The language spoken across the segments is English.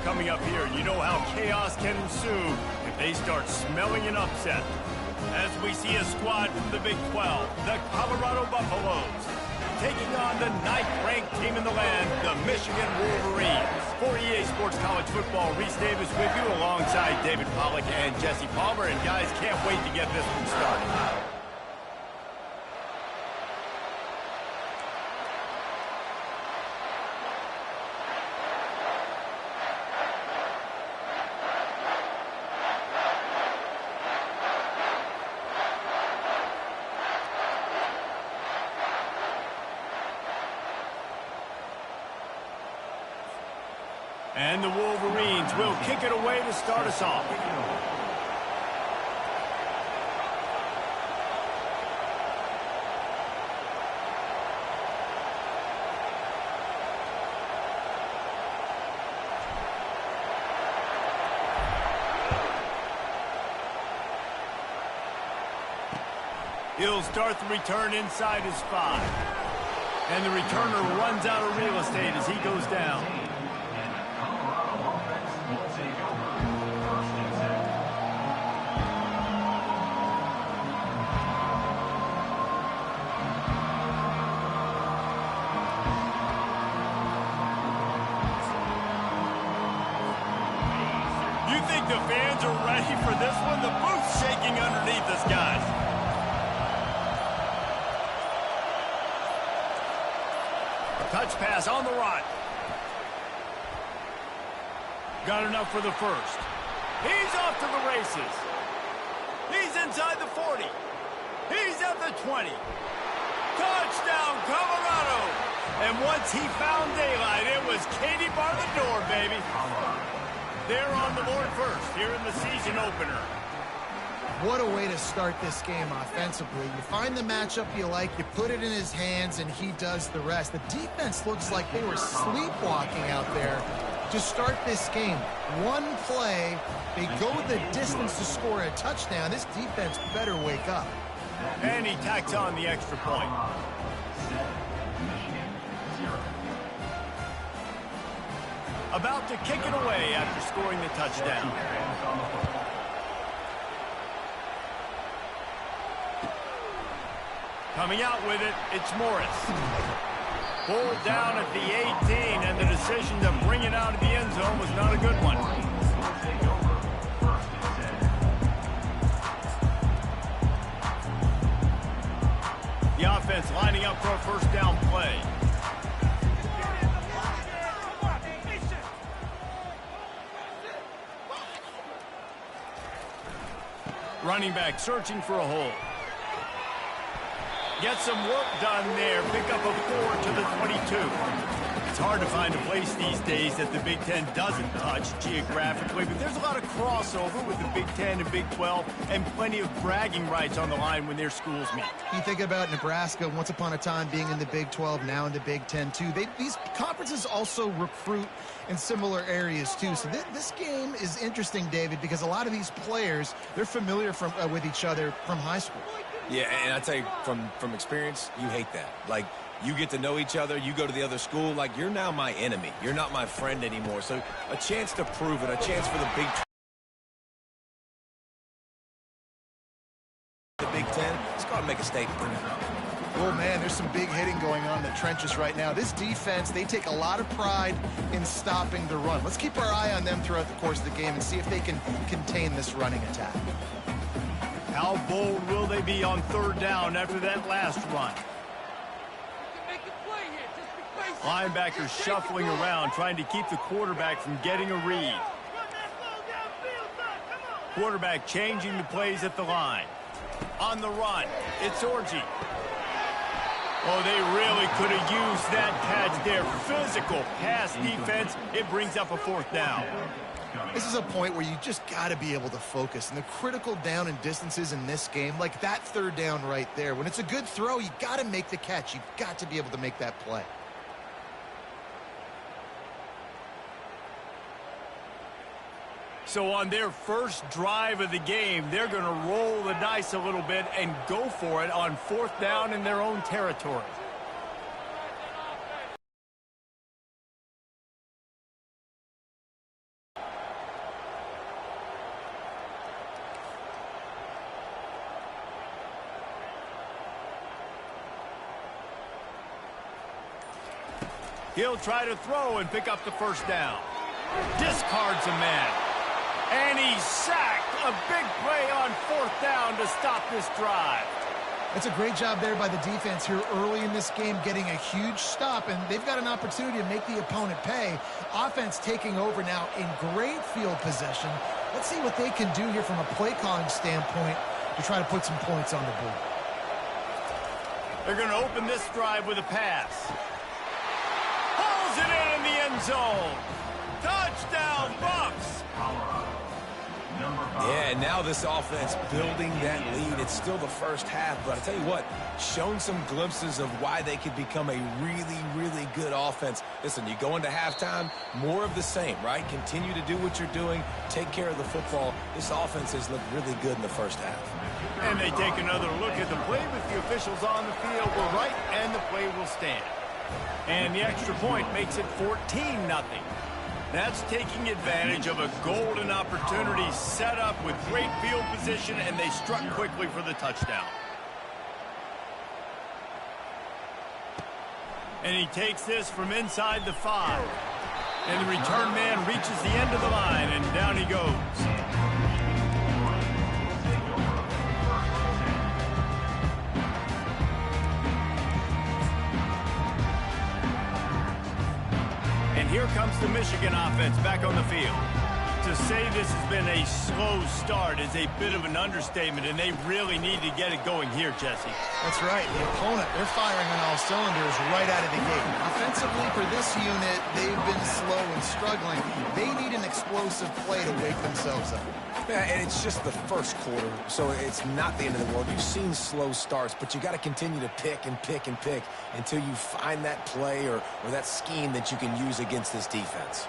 coming up here. You know how chaos can ensue if they start smelling an upset. As we see a squad from the Big 12, the Colorado Buffaloes, taking on the 9th-ranked team in the land, the Michigan Wolverines. For EA Sports College Football, Reese Davis with you alongside David Pollack and Jesse Palmer. And guys, can't wait to get this one started. And the Wolverines will kick it away to start us off. He'll start the return inside his 5. And the returner runs out of real estate as he goes down. The fans are ready for this one. The booth's shaking underneath us, guys. Touch pass on the run. Got enough for the first. He's off to the races. He's inside the 40. He's at the 20. Touchdown, Colorado. And once he found daylight, it was Katie bar the door, baby. They're on the board first here in the season opener. What a way to start this game offensively. You find the matchup you like, you put it in his hands, and he does the rest. The defense looks like they were sleepwalking out there to start this game. One play, they go the distance to score a touchdown. This defense better wake up. And he tacks on the extra point. About to kick it away after scoring the touchdown. Coming out with it, it's Morris. Pulled down at the 18, and the decision to bring it out of the end zone was not a good one. The offense lining up for a first down play. Running back searching for a hole. Get some work done there. Pick up a 4 to the 22. It's hard to find a place these days that the Big Ten doesn't touch geographically, but there's a lot of crossover with the Big Ten and Big 12 and plenty of bragging rights on the line when their schools meet. You think about Nebraska once upon a time being in the Big 12, now in the Big 10 too. These conferences also recruit in similar areas too. So this game is interesting, David, because a lot of these players, they're familiar with each other from high school. Yeah, and I tell you, from experience, you hate that. Like, you get to know each other, you go to the other school, like, you're now my enemy. You're not my friend anymore. So a chance to prove it, a chance for the Big Ten, it's got to make a statement. Oh, man, there's some big hitting going on in the trenches right now. This defense, they take a lot of pride in stopping the run. Let's keep our eye on them throughout the course of the game and see if they can contain this running attack. How bold will they be on third down after that last run? Linebackers shuffling around, trying to keep the quarterback from getting a read. Quarterback changing the plays at the line. On the run, it's Orji. Oh, they really could have used that catch there. Physical pass defense. It brings up a fourth down. This is a point where you just got to be able to focus. And the critical down and distances in this game, like that third down right there, when it's a good throw, you got to make the catch. You've got to be able to make that play. So on their first drive of the game, they're going to roll the dice a little bit and go for it on fourth down in their own territory. He'll try to throw and pick up the first down. Discards a man. And he's sacked. A big play on fourth down to stop this drive. It's a great job there by the defense here early in this game, getting a huge stop, and they've got an opportunity to make the opponent pay. Offense taking over now in great field possession. Let's see what they can do here from a play calling standpoint to try to put some points on the board. They're going to open this drive with a pass. Pulls it in the end zone. Touchdown, Bucs! Yeah, and now this offense building that lead. It's still the first half, but I tell you what, shown some glimpses of why they could become a really, really good offense. Listen, you go into halftime, more of the same, right? Continue to do what you're doing, take care of the football. This offense has looked really good in the first half. And they take another look at the play with the officials on the field. We're right, and the play will stand. And the extra point makes it 14-0. That's taking advantage of a golden opportunity set up with great field position, and they struck quickly for the touchdown. And he takes this from inside the 5. And the return man reaches the end of the line, and down he goes. Here comes the Michigan offense back on the field. To say this has been a slow start is a bit of an understatement, and they really need to get it going here, Jesse. That's right. The opponent, they're firing on all cylinders right out of the gate. Offensively, for this unit, they've been slow and struggling. They need an explosive play to wake themselves up. Yeah, and it's just the first quarter, so it's not the end of the world. You've seen slow starts, but you got to continue to pick and pick and pick until you find that play or that scheme that you can use against this defense.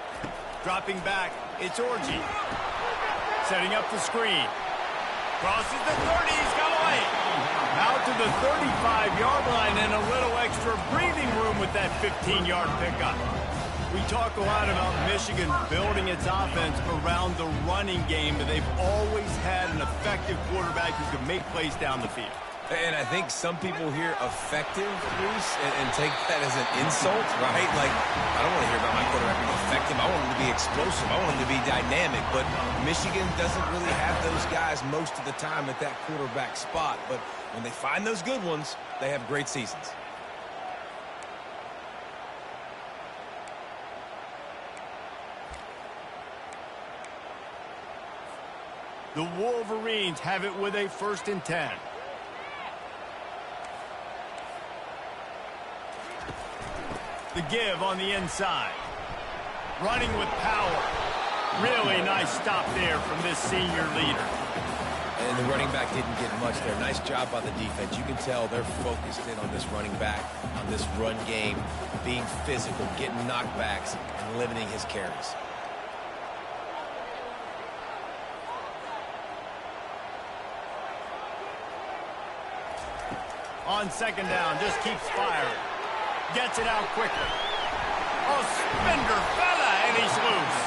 Dropping back, it's Orji. Setting up the screen. Crosses the 30, he's got away. Out to the 35-yard line and a little extra breathing room with that 15-yard pickup. We talk a lot about Michigan building its offense around the running game, but they've always had an effective quarterback who can make plays down the field. And I think some people hear effective, Reese, and take that as an insult, right? Like, I don't want to hear about my quarterback being effective. I want him to be explosive. I want him to be dynamic. But Michigan doesn't really have those guys most of the time at that quarterback spot. But when they find those good ones, they have great seasons. The Wolverines have it with a 1st and 10. The give on the inside. Running with power. Really nice stop there from this senior leader. And the running back didn't get much there. Nice job by the defense. You can tell they're focused in on this running back, on this run game, being physical, getting knockbacks, and limiting his carries. On 2nd down, just keeps firing. Gets it out quickly. Oh, spender fella, and he's loose.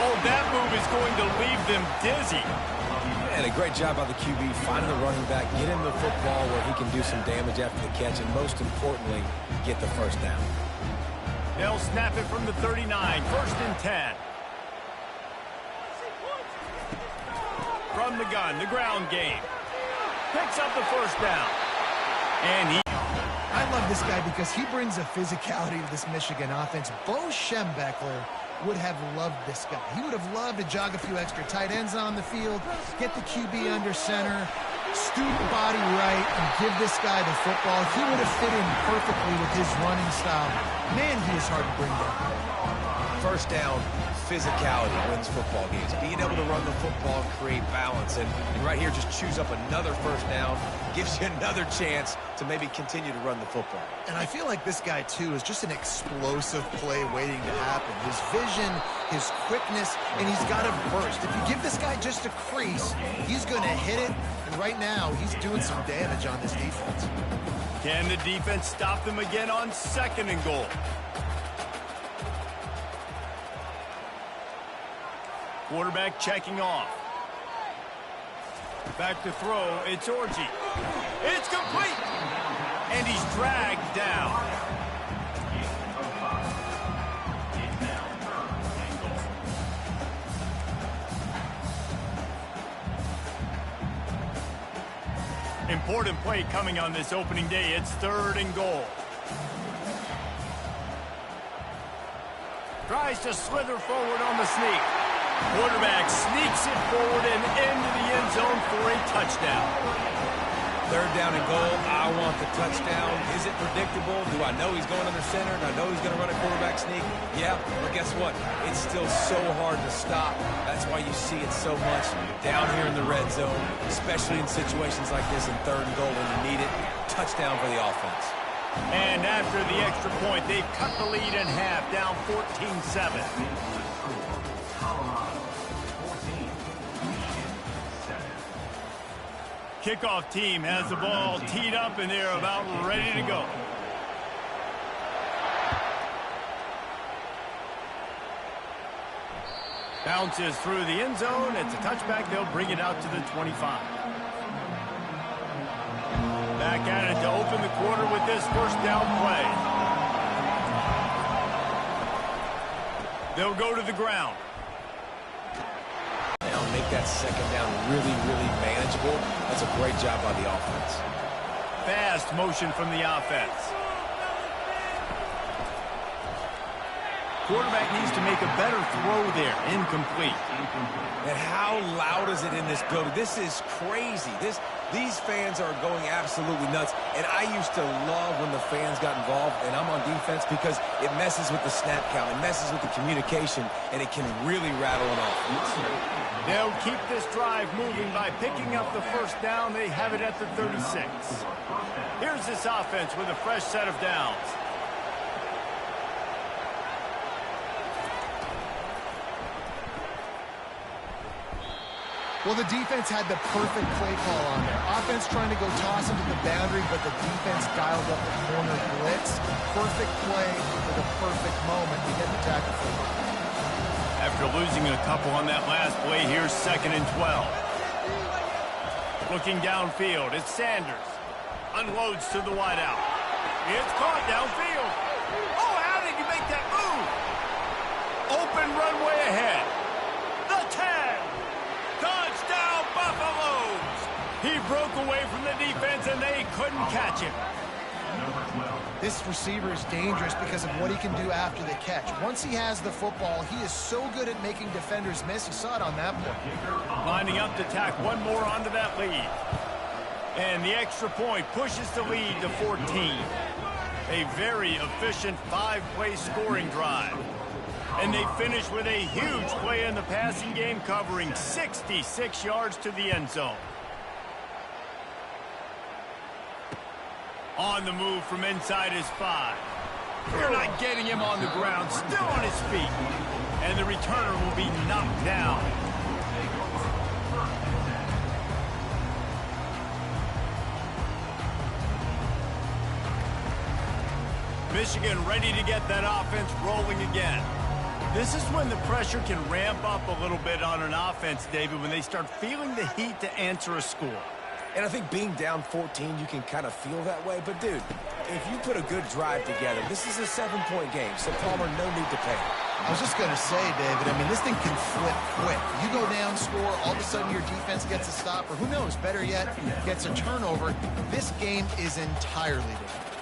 Oh, that move is going to leave them dizzy. And a great job by the QB, finding the running back, get him the football where he can do some damage after the catch, and most importantly, get the 1st down. They'll snap it from the 39, 1st and 10. From the gun, the ground game. Picks up the 1st down. And I love this guy because he brings a physicality to this Michigan offense. Bo Schembechler would have loved this guy. He would have loved to jog a few extra tight ends on the field, get the QB under center, stoop the body right, and give this guy the football. He would have fit in perfectly with his running style. Man, he is hard to bring down. 1st down, physicality wins football games. Being able to run the football, create balance, and right here just choose up another 1st down, gives you another chance to maybe continue to run the football. And I feel like this guy, too, is just an explosive play waiting to happen. His vision, his quickness, and he's got a burst. If you give this guy just a crease, he's going to hit it, and right now he's doing some damage on this defense. Can the defense stop them again on 2nd and goal? Quarterback checking off. Back to throw, it's Orji. It's complete! And he's dragged down. Important play coming on this opening day. It's 3rd and goal. Tries to slither forward on the sneak. Quarterback sneaks it forward and into the end zone for a touchdown. 3rd down and goal. I want the touchdown. Is it predictable? Do I know he's going under center? And I know he's going to run a quarterback sneak? Yeah, but guess what? It's still so hard to stop. That's why you see it so much down here in the red zone, especially in situations like this in 3rd and goal when you need it. Touchdown for the offense. And after the extra point, they've cut the lead in half, down 14-7. Kickoff team has the ball teed up, and they're about ready to go. Bounces through the end zone. It's a touchback. They'll bring it out to the 25. Back at it to open the quarter with this 1st down play. They'll go to the ground. Make that 2nd down really, really manageable. That's a great job by the offense. Fast motion from the offense. Quarterback needs to make a better throw there. Incomplete. And how loud is it in this building? This is crazy. These fans are going absolutely nuts. And I used to love when the fans got involved, and I'm on defense, because it messes with the snap count. It messes with the communication, and it can really rattle an offense. They'll keep this drive moving by picking up the 1st down. They have it at the 36. Here's this offense with a fresh set of downs. Well, the defense had the perfect play call on there. Offense trying to go toss into the boundary, but the defense dialed up the corner blitz. Perfect play for the perfect moment to get the tackle for the. After losing a couple on that last play, here's 2nd and 12. Looking downfield, it's Sanders. Unloads to the wideout. It's caught downfield. Oh, how did you make that move? Open runway ahead. The 10. Touchdown, Buffaloes! He broke away from the defense, and they couldn't catch him. This receiver is dangerous because of what he can do after the catch. Once he has the football, he is so good at making defenders miss. You saw it on that play. Lining up to tack one more onto that lead. And the extra point pushes the lead to 14. A very efficient 5-play scoring drive. And they finish with a huge play in the passing game, covering 66 yards to the end zone. On the move from inside his 5. They're not getting him on the ground, still on his feet. And the returner will be knocked down. Michigan ready to get that offense rolling again. This is when the pressure can ramp up a little bit on an offense, David, when they start feeling the heat to answer a score. And I think being down 14, you can kind of feel that way. But, dude, if you put a good drive together, this is a 7-point game. So, Palmer, no need to panic. I was just going to say, David, I mean, this thing can flip quick. You go down, score, all of a sudden your defense gets a stop, or who knows, better yet, gets a turnover. This game is entirely different.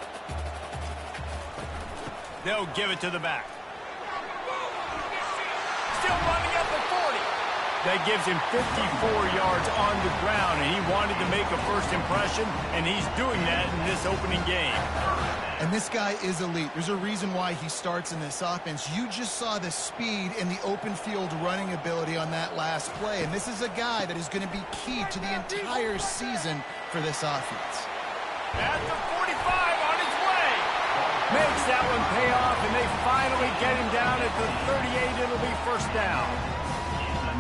They'll give it to the back. Still running up at 40. That gives him 54 yards on the ground, and he wanted to make a first impression, and he's doing that in this opening game. And this guy is elite. There's a reason why he starts in this offense. You just saw the speed and the open field running ability on that last play, and this is a guy that is going to be key to the entire season for this offense. At the 45 on his way. Makes that one pay off, and they finally get him down at the 38. It'll be 1st down.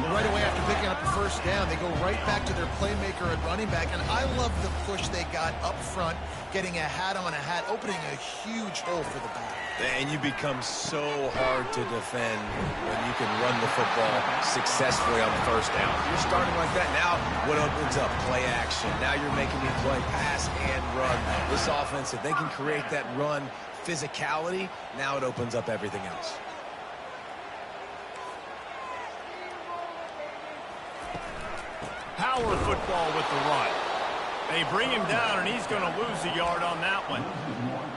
Right away after picking up the 1st down, they go right back to their playmaker at running back. And I love the push they got up front, getting a hat on a hat, opening a huge hole for the back. And you become so hard to defend when you can run the football successfully on the 1st down. You're starting like that. Now what opens up? Play action. Now you're making me play pass and run. This offense, if they can create that run physicality, now it opens up everything else. Power football with the run. They bring him down, and he's going to lose a yard on that one.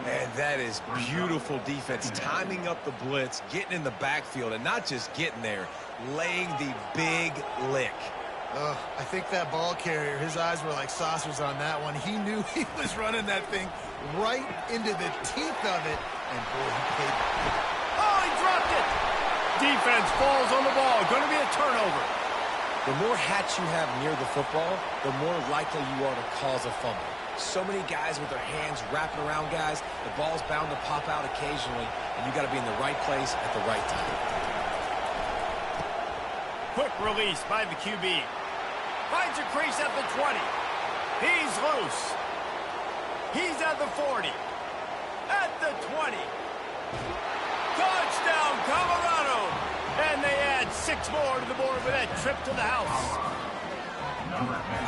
And that is beautiful defense, timing up the blitz, getting in the backfield, and not just getting there, laying the big lick. I think that ball carrier, his eyes were like saucers on that one. He knew he was running that thing right into the teeth of it, and boy, he paid. Oh, he dropped it! Defense falls on the ball. Going to be a turnover. The more hats you have near the football, the more likely you are to cause a fumble. So many guys with their hands wrapping around guys, the ball's bound to pop out occasionally, and you got to be in the right place at the right time. Quick release by the QB. Finds a crease at the 20. He's loose. He's at the 40. At the 20. Touchdown, Colorado! And they add 6 more to the board with that trip to the house.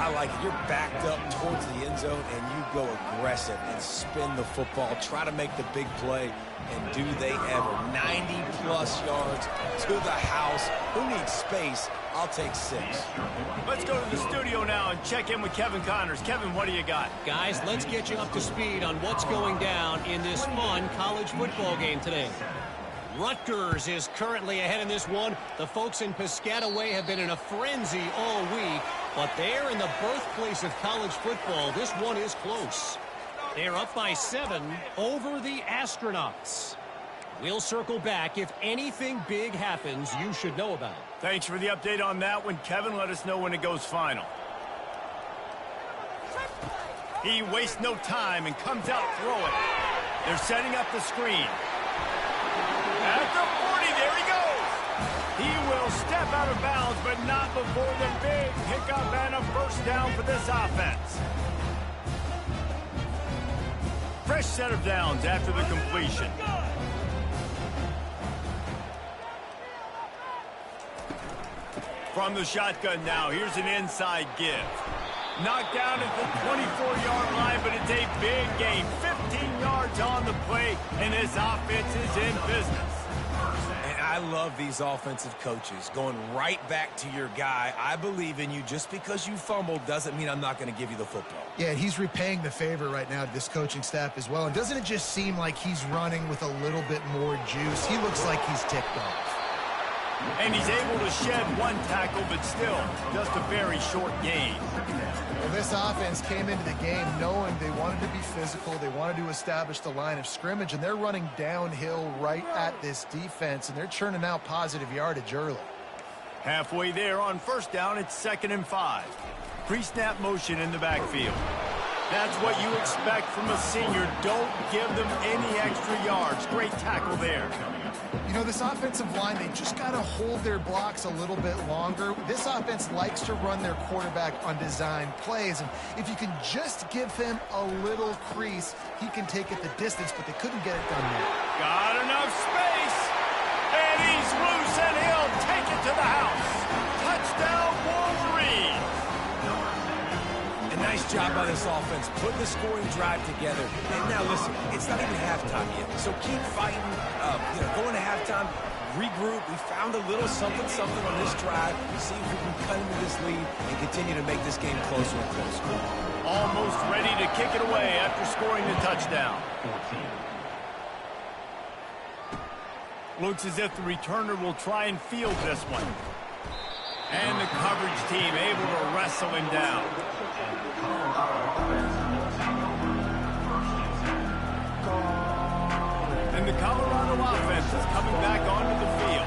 I like it. You're backed up towards the end zone, and you go aggressive and spin the football. Try to make the big play, and do they ever. 90-plus yards to the house. Who needs space? I'll take 6. Let's go to the studio now and check in with Kevin Connors. Kevin, what do you got? Guys, let's get you up to speed on what's going down in this fun college football game today. Rutgers is currently ahead in this one. The folks in Piscataway have been in a frenzy all week, but they're in the birthplace of college football. This one is close. They're up by 7 over the Astronauts. We'll circle back. If anything big happens, you should know about it. Thanks for the update on that one, Kevin. Let us know when it goes final. He wastes no time and comes out throwing. They're setting up the screen. At the 40, there he goes. He will step out of bounds, but not before the big pickup and a first down for this offense. Fresh set of downs after the completion. From the shotgun now, here's an inside give. Knocked down at the 24-yard line, but it's a big gain. 15 yards on the play, and this offense is in business. And I love these offensive coaches going right back to your guy. I believe in you. Just because you fumbled doesn't mean I'm not going to give you the football. Yeah, he's repaying the favor right now to this coaching staff as well. And doesn't it just seem like he's running with a little bit more juice? He looks like he's ticked off. And he's able to shed one tackle, but still just a very short gain. Well, this offense came into the game knowing they wanted to be physical. They wanted to establish the line of scrimmage, and they're running downhill right at this defense, and they're churning out positive yardage early. Halfway there on first down, it's 2nd and 5. Pre-snap motion in the backfield. That's what you expect from a senior. Don't give them any extra yards. Great tackle there. You know, this offensive line, they just got to hold their blocks a little bit longer. This offense likes to run their quarterback on design plays, and if you can just give him a little crease, he can take it the distance, but they couldn't get it done there. Got enough space, and he's loose, and he'll take it to the house. Touchdown, Wolverine. A nice job by this offense, putting the scoring drive together. And now listen, it's not even halftime yet, so keep fighting. Going to halftime, regroup. We found a little something on this drive. See if we can cut into this lead and continue to make this game closer and closer. Almost ready to kick it away after scoring the touchdown. Looks as if the returner will try and field this one. And the coverage team able to wrestle him down. And the Colorado offense is coming back onto the field.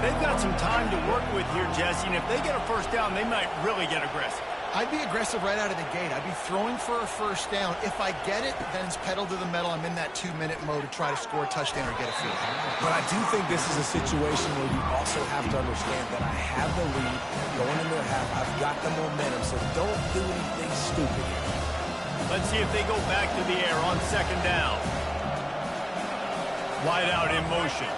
They've got some time to work with here, Jesse, and if they get a first down, they might really get aggressive. I'd be aggressive right out of the gate. I'd be throwing for a first down. If I get it, then it's pedal to the metal. I'm in that 2-minute mode to try to score a touchdown or get a field. But I do think this is a situation where you also have to understand that I have the lead going into the half. I've got the momentum, so don't do anything stupid here. Let's see if they go back to the air on 2nd down. Wide out in motion.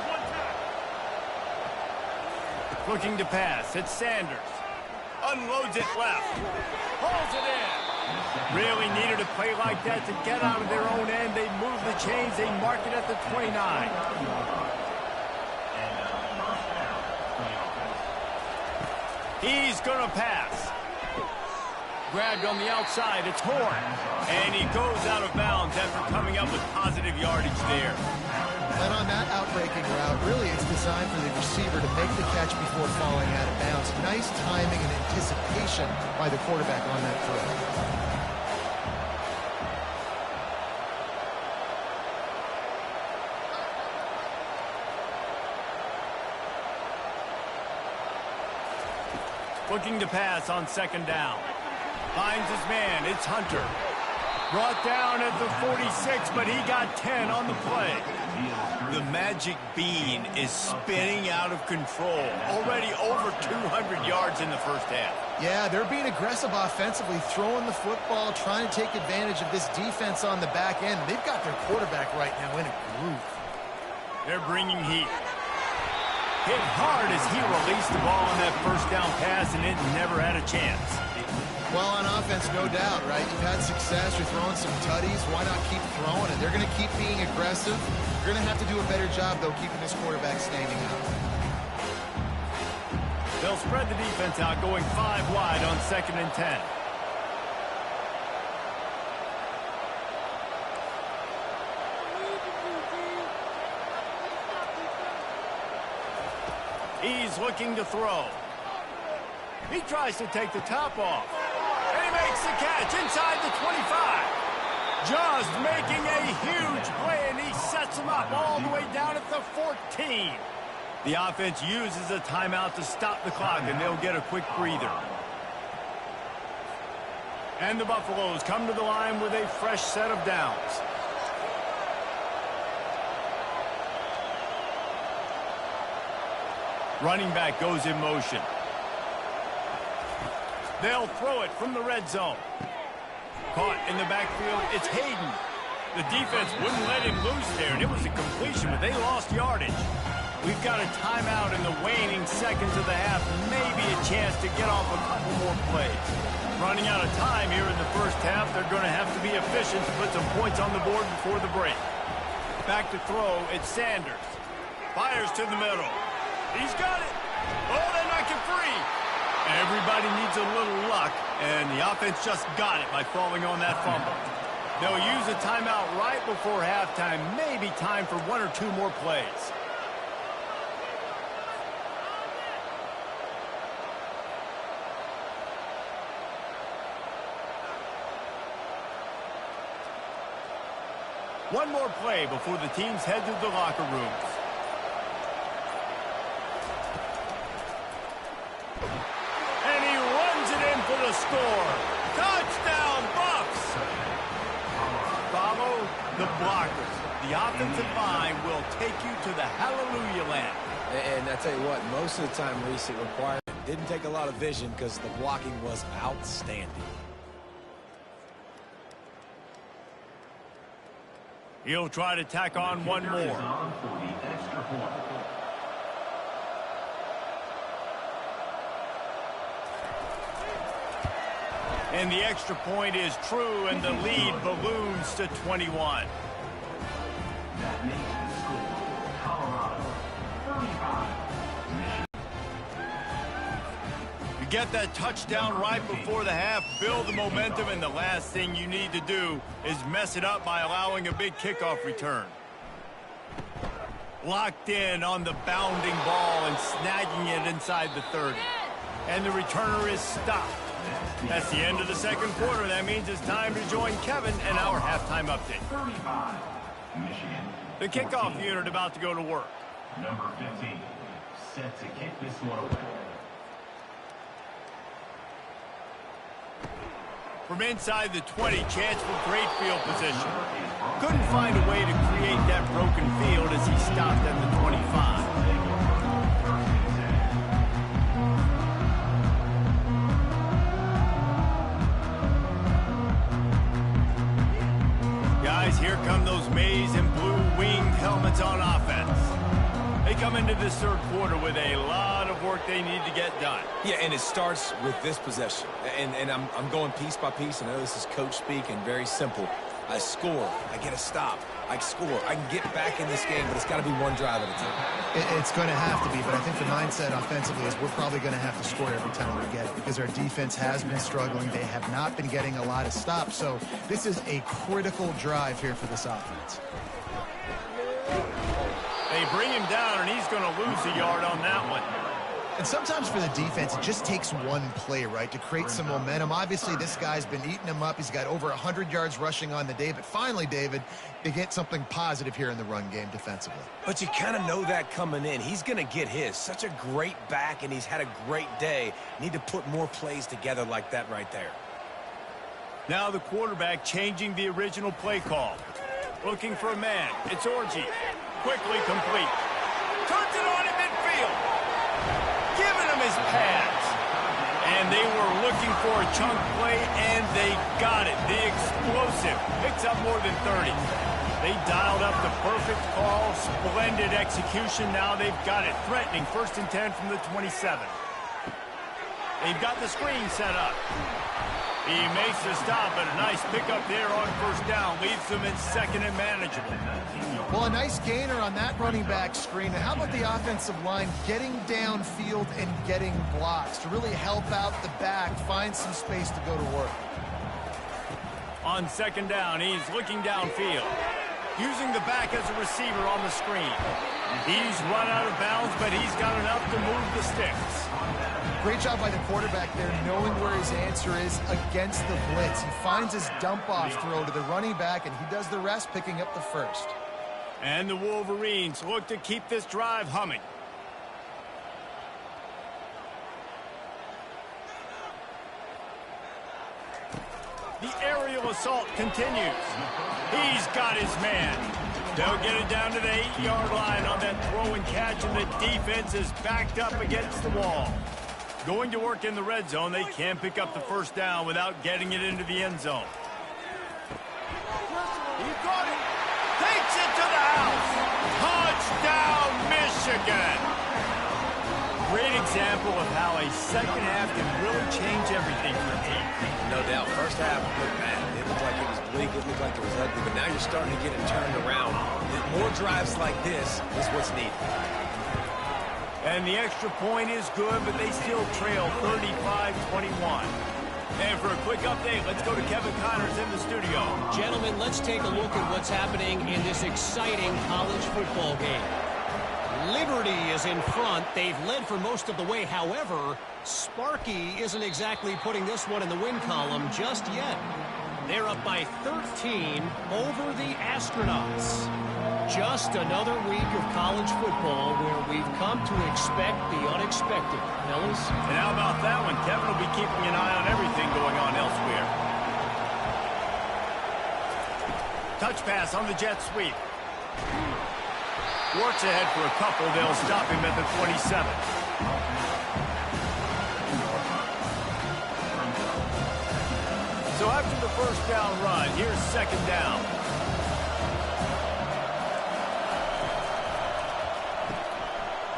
Looking to pass. It's Sanders. Unloads it left. Pulls it in. Really needed a play like that to get out of their own end. They move the chains. They mark it at the 29. He's going to pass. Grabbed on the outside. It's Horn. And he goes out of bounds after coming up with positive yardage there. And on that outbreaking route, really it's designed for the receiver to make the catch before falling out of bounds. Nice timing and anticipation by the quarterback on that throw. Looking to pass on second down. Finds his man. It's Hunter. Brought down at the 46, but he got 10 on the play. The magic bean is spinning out of control. Already over 200 yards in the first half. Yeah, they're being aggressive offensively, throwing the football, trying to take advantage of this defense on the back end. They've got their quarterback right now in a groove. They're bringing heat. Hit hard as he released the ball on that first down pass, and it never had a chance. Well, on offense, no doubt, right? You've had success. You're throwing some tutties. Why not keep throwing it? They're going to keep being aggressive. You're going to have to do a better job, though, keeping this quarterback standing out. They'll spread the defense out, going 5 wide on 2nd and 10. He's looking to throw. He tries to take the top off. And he makes the catch inside the 25. Just making a huge play, and he sets him up all the way down at the 14. The offense uses a timeout to stop the clock, and they'll get a quick breather. And the Buffaloes come to the line with a fresh set of downs. Running back goes in motion. They'll throw it from the red zone. Caught in the backfield, it's Hayden. The defense wouldn't let him loose there, and it was a completion, but they lost yardage. We've got a timeout in the waning seconds of the half, maybe a chance to get off a couple more plays. Running out of time here in the first half, they're going to have to be efficient to put some points on the board before the break. Back to throw, it's Sanders. Fires to the middle. He's got it. Oh, they knock it free. Everybody needs a little luck, and the offense just got it by falling on that fumble. They'll use a timeout right before halftime. Maybe time for 1 or 2 more plays. One more play before the teams head to the locker rooms. And he runs it in for the score. Touchdown, Buffs! Follow the blockers. The offensive line will take you to the hallelujah land. And I tell you what, most of the time, Reese, it required didn't take a lot of vision because the blocking was outstanding. He'll try to tack on one more. And the extra point is true, and the lead balloons to 21. That makes the score Colorado 35. You get that touchdown right before the half, build the momentum, and the last thing you need to do is mess it up by allowing a big kickoff return. Locked in on the bounding ball and snagging it inside the 30. And the returner is stopped. That's the end of the second quarter. That means it's time to join Kevin and our halftime update. 35, Michigan. The kickoff unit about to go to work. Number 15, set to kick this one away. From inside the 20, chance for great field position. Couldn't find a way to create that broken field as he stopped at the 25. Guys, here come those maize and blue winged helmets on offense. They come into this third quarter with a lot of work they need to get done. Yeah, and it starts with this possession. And I'm going piece by piece. I know this is coach speak and very simple. I score, I get a stop. I score. I can get back in this game, but it's got to be one drive at a time. It's going to have to be, but I think the mindset offensively is we're probably going to have to score every time we get it because our defense has been struggling. They have not been getting a lot of stops, so this is a critical drive here for this offense. They bring him down, and he's going to lose a yard on that one. And sometimes for the defense, it just takes one play, right, to create some momentum. Obviously, this guy's been eating him up. He's got over 100 yards rushing on the day. But finally, David, they get something positive here in the run game defensively. But you kind of know that coming in. He's going to get his. Such a great back, and he's had a great day. Need to put more plays together like that right there. Now the quarterback changing the original play call. Looking for a man. It's Orji. Quickly complete. Turns it on in midfield. Giving him his pads. And they were looking for a chunk play, and they got it. The explosive picks up more than 30. They dialed up the perfect call. Splendid execution. Now they've got it. Threatening 1st and 10 from the 27. They've got the screen set up. He makes the stop, but a nice pickup there on 1st down. Leaves them in 2nd and manageable. Well, a nice gainer on that running back screen. Now, how about the offensive line getting downfield and getting blocks to really help out the back, find some space to go to work? On 2nd down, he's looking downfield. Using the back as a receiver on the screen. He's run out of bounds, but he's got enough to move the sticks. Great job by the quarterback there, knowing where his answer is against the blitz. He finds his dump-off throw to the running back, and he does the rest, picking up the 1st. And the Wolverines look to keep this drive humming. The aerial assault continues. He's got his man. They'll get it down to the 8-yard line on that throw and catch, and the defense is backed up against the wall. Going to work in the red zone, they can pick up the 1st down without getting it into the end zone. He got it. Takes it to the house. Touchdown, Michigan. Great example of how a second half can really change everything for a team. No doubt. 1st half looked bad. It looked like it was bleak. It looked like it was ugly. But now you're starting to get it turned around. More drives like this is what's needed. And the extra point is good, but they still trail 35-21. And for a quick update, let's go to Kevin Connors in the studio. Gentlemen, let's take a look at what's happening in this exciting college football game. Liberty is in front. They've led for most of the way. However, Sparky isn't exactly putting this one in the win column just yet. They're up by 13 over the Astronauts. Just another week of college football where we've come to expect the unexpected. Fellas? And how about that one? Kevin will be keeping an eye on everything going on elsewhere. Touch pass on the jet sweep. Works ahead for a couple. They'll stop him at the 27. So after the 1st down run, here's 2nd down.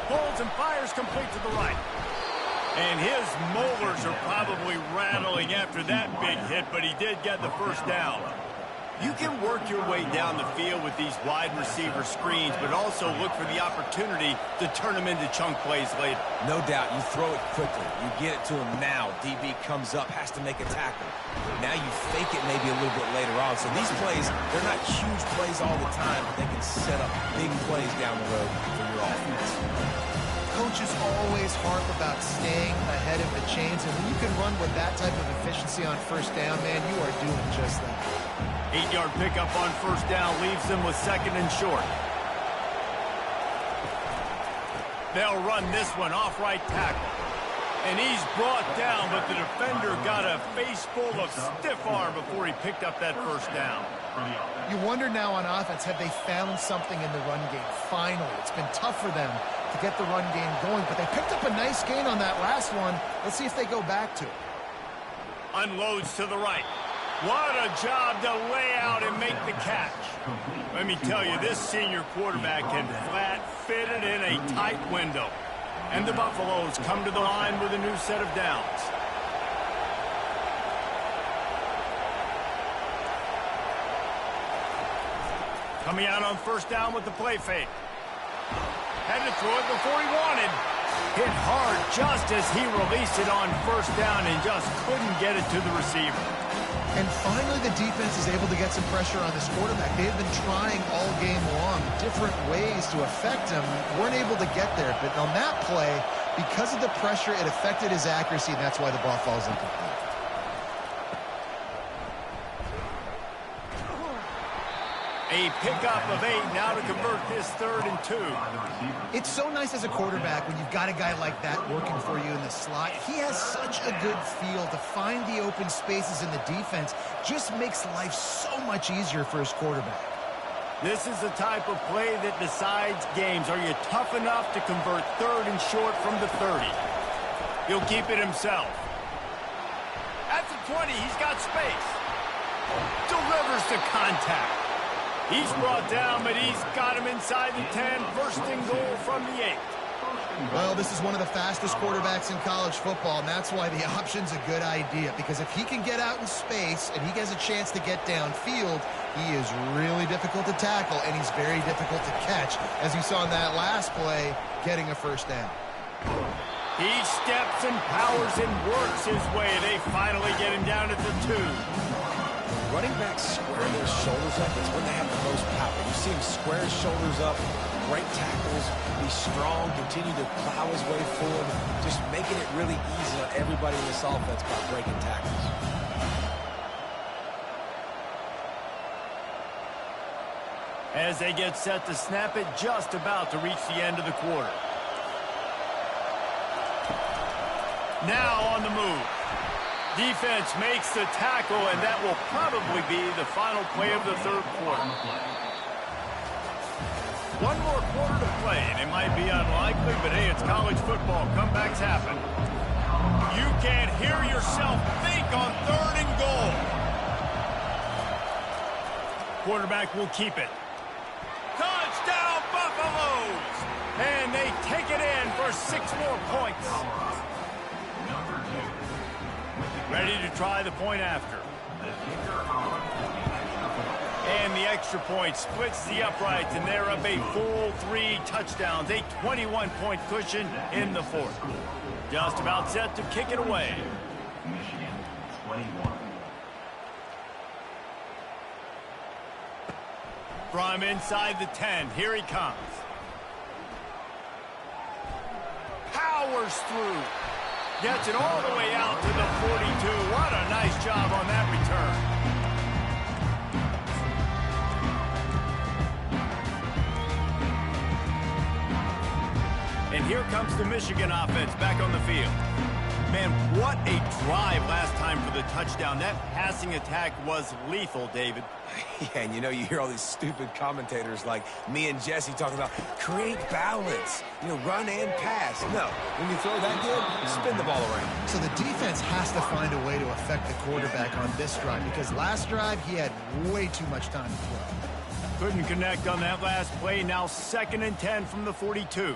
Pulls and fires complete to the right. And his molars are probably rattling after that big hit, but he did get the 1st down. You can work your way down the field with these wide receiver screens, but also look for the opportunity to turn them into chunk plays later. No doubt. You throw it quickly. You get it to him now. DB comes up, has to make a tackle. Now you fake it maybe a little bit later on. So these plays, they're not huge plays all the time, but they can set up big plays down the road for your offense. Coaches always harp about staying ahead of the chains, and when you can run with that type of efficiency on 1st down, man, you are doing just that. 8-yard pickup on 1st down leaves them with 2nd and short. They'll run this one off right tackle. And he's brought down, but the defender got a face full of stiff arm before he picked up that 1st down. You wonder now on offense, have they found something in the run game? Finally, it's been tough for them to get the run game going, but they picked up a nice gain on that last one. Let's see if they go back to it. Unloads to the right. What a job to lay out and make the catch. Let me tell you, this senior quarterback can flat fit it in a tight window. And the Buffaloes come to the line with a new set of downs. Coming out on first down with the play fake. Had to throw it before he wanted. Hit hard just as he released it on first down and just couldn't get it to the receiver. And finally, the defense is able to get some pressure on this quarterback. They've been trying all game long different ways to affect him. Weren't able to get there. But on that play, because of the pressure, it affected his accuracy, and that's why the ball falls incomplete. A pickup of 8 now to convert this 3rd and 2. It's so nice as a quarterback when you've got a guy like that working for you in the slot. He has such a good feel to find the open spaces in the defense. Just makes life so much easier for his quarterback. This is the type of play that decides games. Are you tough enough to convert 3rd and short from the 30? He'll keep it himself. At the 20, he's got space. Delivers to contact. He's brought down, but he's got him inside the 10. First and goal from the 8. Well, this is one of the fastest quarterbacks in college football, and that's why the option's a good idea. Because if he can get out in space and he has a chance to get downfield, he is really difficult to tackle, and he's very difficult to catch. As you saw in that last play, getting a first down. He steps and powers and works his way. They finally get him down at the 2. Running backs square their shoulders up. It's when they have the most power. You see him square his shoulders up, break tackles, be strong, continue to plow his way forward, just making it really easy on everybody in this offense by breaking tackles. As they get set to snap it, just about to reach the end of the quarter. Now on the move. Defense makes the tackle, and that will probably be the final play of the 3rd quarter. One more quarter to play, and it might be unlikely, but hey, it's college football. Comebacks happen. You can't hear yourself think on 3rd and goal. Quarterback will keep it. Touchdown, Buffaloes! And they take it in for 6 more points. Ready to try the point after. And the extra point splits the uprights, and they're up a full 3 touchdowns. A 21-point cushion in the 4th. Just about set to kick it away. Michigan, 21. From inside the 10, here he comes. Powers through. Gets it all the way out to the 42. What a nice job on that return. And here comes the Michigan offense back on the field. Man, what a drive last time for the touchdown. That passing attack was lethal, David. Yeah, and you hear all these stupid commentators like me and Jesse talking about create balance, run and pass. No, when you throw that good, spin the ball around. So the defense has to find a way to affect the quarterback on this drive, because last drive he had way too much time to throw. Couldn't connect on that last play. Now 2nd and 10 from the 42.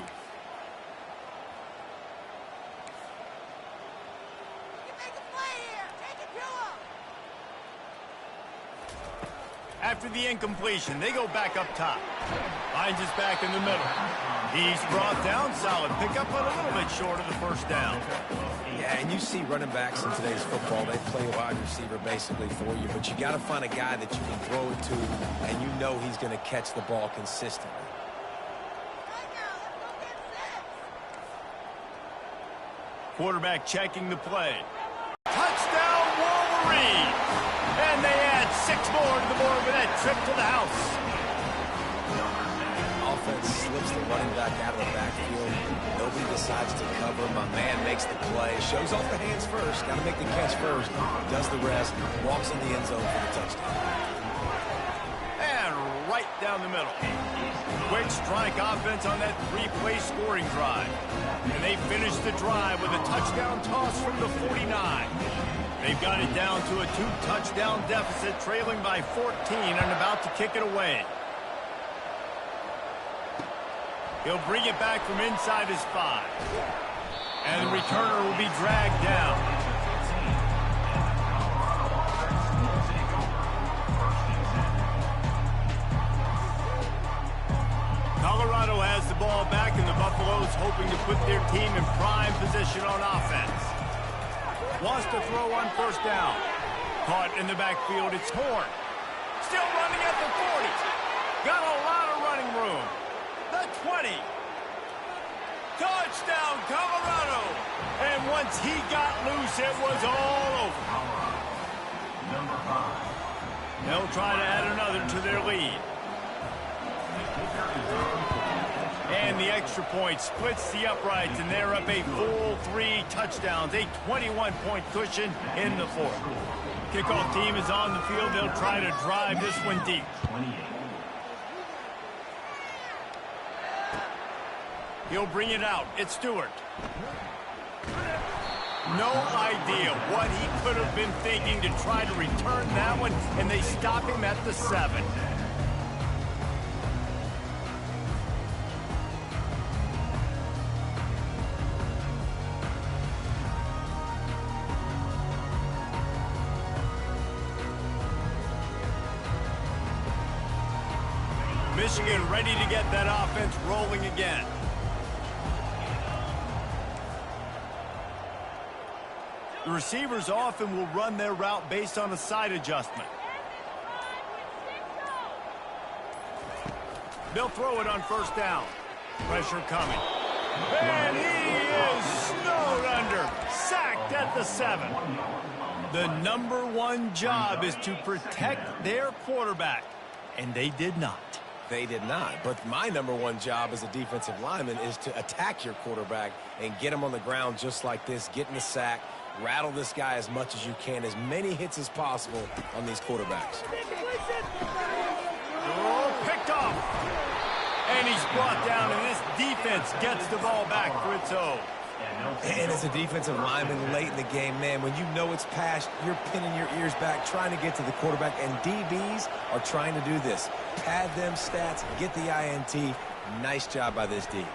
After the incompletion, they go back up top. Finds his back in the middle. He's brought down. Solid pickup, but a little bit short of the first down. Yeah, and you see running backs in today's football, they play wide receiver basically for you, but you got to find a guy that you can throw it to, and you know he's going to catch the ball consistently. Quarterback checking the play. Touchdown, Wolverine! And they add 6 more to the board with that trip to the house. Offense slips the running back out of the backfield. Nobody decides to cover. My man makes the play. Shows off the hands first. Got to make the catch first. Does the rest. Walks in the end zone for the touchdown. And right down the middle. Quick strike offense on that 3-play scoring drive. And they finish the drive with a touchdown toss from the 49. They've got it down to a 2-touchdown deficit, trailing by 14 and about to kick it away. He'll bring it back from inside his 5. And the returner will be dragged down. ball back, and the Buffaloes hoping to put their team in prime position on offense. Wants to throw on first down. Caught in the backfield, it's Horn. Still running at the 40. Got a lot of running room. The 20. Touchdown, Colorado. And once he got loose, it was all over. Number 5. They'll try to add another to their lead. And the extra point splits the uprights, and they're up a full 3 touchdowns, a 21-point cushion in the fourth. Kickoff team is on the field. They'll try to drive this one deep. 28. He'll bring it out. It's Stewart. No idea what he could have been thinking to try to return that one, and they stop him at the 7. Michigan ready to get that offense rolling again. The receivers often will run their route based on a side adjustment. They'll throw it on first down. Pressure coming. And he is snowed under. Sacked at the 7. The number 1 job is to protect their quarterback. And they did not. They did not. But my number 1 job as a defensive lineman is to attack your quarterback and get him on the ground just like this, get in the sack, rattle this guy as much as you can, as many hits as possible on these quarterbacks. Oh, picked off. And he's brought down, and this defense gets the ball back for its own. And as a defensive lineman late in the game, man, when you know it's past, you're pinning your ears back, trying to get to the quarterback, and DBs are trying to do this. Pad them stats, get the INT. Nice job by this D.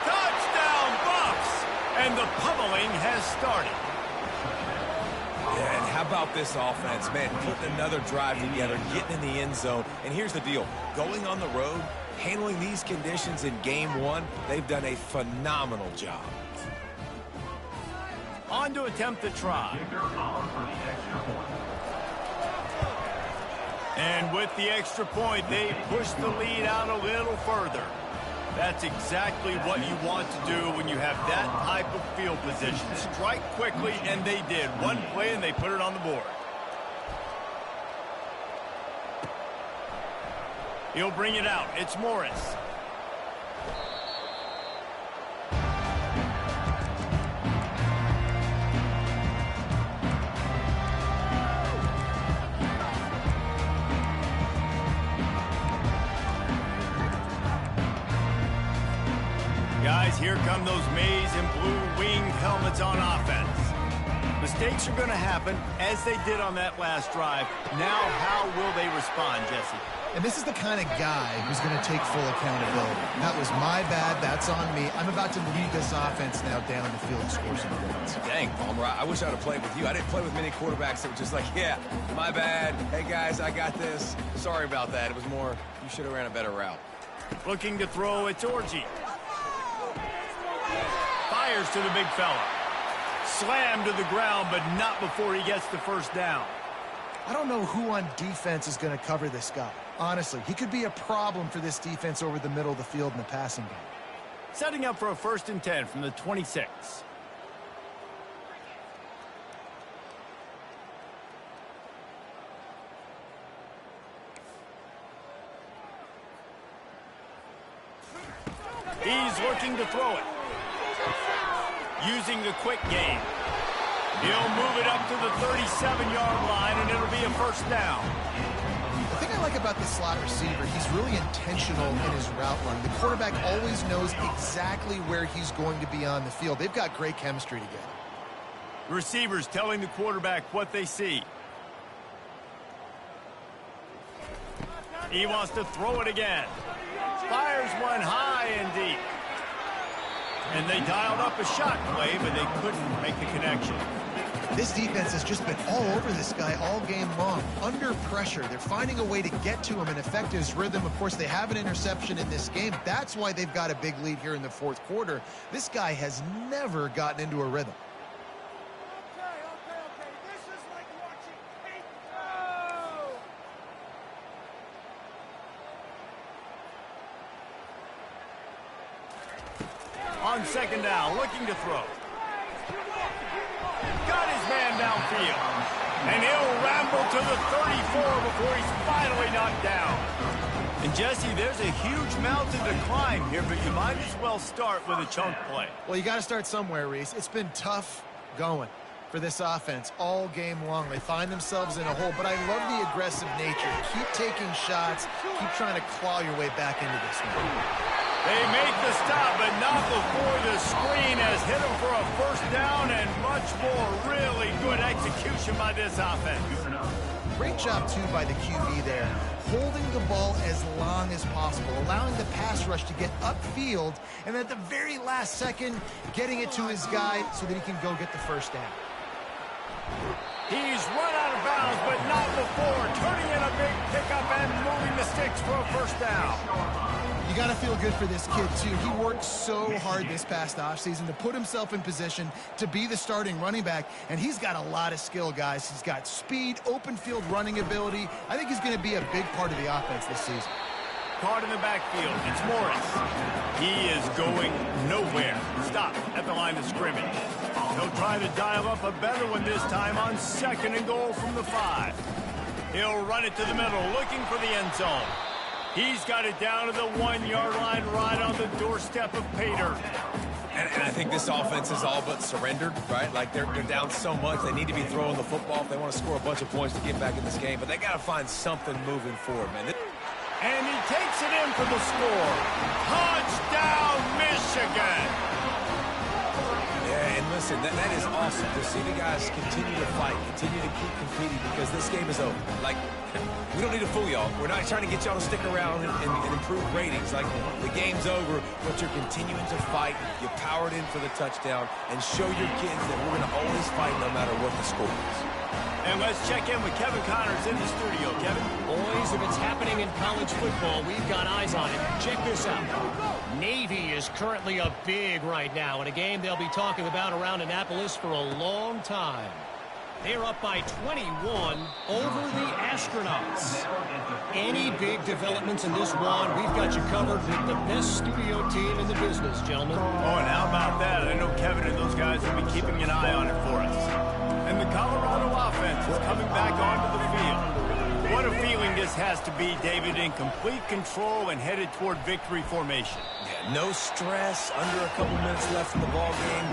Touchdown, Buffs! And the pummeling has started. Yeah, and how about this offense, man? Putting another drive together, getting in the end zone. And here's the deal. Going on the road, handling these conditions in game 1, they've done a phenomenal job. On to attempt the try. And with the extra point, they push the lead out a little further. That's exactly what you want to do when you have that type of field position. Strike quickly, and they did. One play, and they put it on the board. He'll bring it out. It's Morris. Guys, here come those maize and blue winged helmets on offense. Mistakes are going to happen, as they did on that last drive. Now, how will they respond, Jesse? And this is the kind of guy who's going to take full accountability. That was my bad. That's on me. I'm about to lead this offense now down the field and score some points. Dang, Palmer, I wish I would have played with you. I didn't play with many quarterbacks that were just like, yeah, my bad. Hey, guys, I got this. Sorry about that. It was more, you should have ran a better route. Looking to throw, it's Orji. Fires to the big fella. Slammed to the ground, but not before he gets the first down. I don't know who on defense is going to cover this guy. Honestly, he could be a problem for this defense over the middle of the field in the passing game. Setting up for a 1st and 10 from the 26. He's looking to throw it. Using the quick game. He'll move it up to the 37-yard line, and it'll be a first down. The thing I like about the slot receiver, he's really intentional in his route run. The quarterback always knows exactly where he's going to be on the field. They've got great chemistry together. Receivers telling the quarterback what they see. He wants to throw it again. Fires one high and deep. And they dialed up a shot play, but they couldn't make the connection. This defense has just been all over this guy all game long. Under pressure, they're finding a way to get to him and affect his rhythm. Of course, they have an interception in this game. That's why they've got a big lead here in the fourth quarter. This guy has never gotten into a rhythm. This is like watching paint go! On second down, looking to throw. Got his man downfield. And he'll ramble to the 34 before he's finally knocked down. And Jesse, there's a huge mountain to climb here, but you might as well start with a chunk play. Well, you got to start somewhere, Reese. It's been tough going for this offense all game long. They find themselves in a hole, but I love the aggressive nature. Keep taking shots. Keep trying to claw your way back into this one. They make the stop, but not before the screen has hit them for a first down and much more. Really good execution by this offense. Great job, too, by the QB there. Holding the ball as long as possible, allowing the pass rush to get upfield, and at the very last second, getting it to his guy so that he can go get the first down. He's run out of bounds, but not before. Turning in a big pickup and moving the sticks for a first down. You got to feel good for this kid, too. He worked so hard this past offseason to put himself in position to be the starting running back, and he's got a lot of skill, guys. He's got speed, open field running ability. I think he's going to be a big part of the offense this season. Caught in the backfield. It's Morris. He is going nowhere. Stop at the line of scrimmage. He'll try to dial up a better one this time on second and goal from the 5. He'll run it to the middle, looking for the end zone. He's got it down to the 1-yard line right on the doorstep of Pater. And I think this offense is all but surrendered, right? Like, they're down so much. They need to be throwing the football if they want to score a bunch of points to get back in this game. But they got to find something moving forward, man. And he takes it in for the score. Touchdown, Michigan! Yeah, and listen, that is awesome to see the guys continue to fight, continue to keep competing, because this game is over. Like, we don't need to fool y'all. We're not trying to get y'all to stick around and improve ratings. Like, the game's over, but you're continuing to fight. You powered in for the touchdown, and show your kids that we're going to always fight no matter what the score is. And let's check in with Kevin Connors in the studio. Kevin? Boys, if it's happening in college football, we've got eyes on it. Check this out. Navy is currently up big right now in a game they'll be talking about around Annapolis for a long time. They're up by 21 over the Astronauts. Any big developments in this one, we've got you covered with the best studio team in the business, gentlemen. Oh, and how about that? I know Kevin and those guys will be keeping an eye on it for us. And the Colorado offense is coming back onto the field. What a feeling this has to be, David, in complete control and headed toward victory formation. Yeah, no stress, under a couple minutes left in the ball game.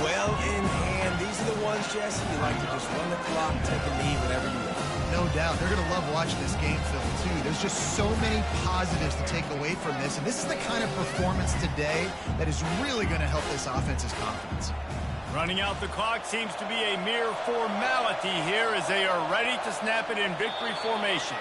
Well in hand. These are the ones, Jesse, you like to just run the clock, take a knee whenever you want. No doubt. They're going to love watching this game film, too. There's just so many positives to take away from this, and this is the kind of performance today that is really going to help this offense's confidence. Running out the clock seems to be a mere formality here as they are ready to snap it in victory formation.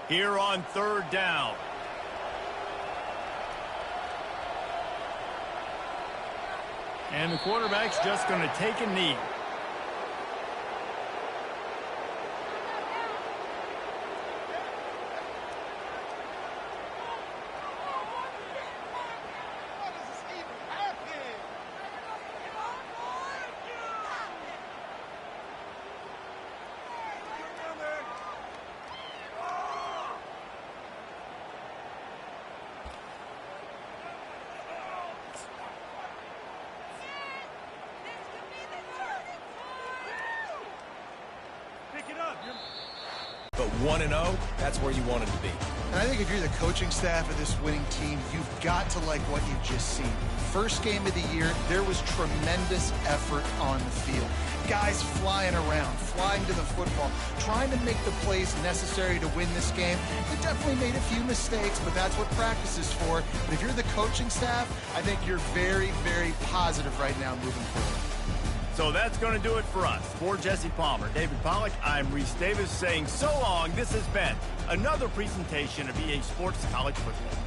Here on third down. And the quarterback's just going to take a knee. But 1-0, that's where you wanted to be. And I think if you're the coaching staff of this winning team, you've got to like what you've just seen. First game of the year, there was tremendous effort on the field. Guys flying around, flying to the football, trying to make the plays necessary to win this game. They definitely made a few mistakes, but that's what practice is for. But if you're the coaching staff, I think you're very, very positive right now moving forward. So that's going to do it for us. For Jesse Palmer, David Pollack, I'm Reese Davis saying so long. This has been another presentation of EA Sports College Football.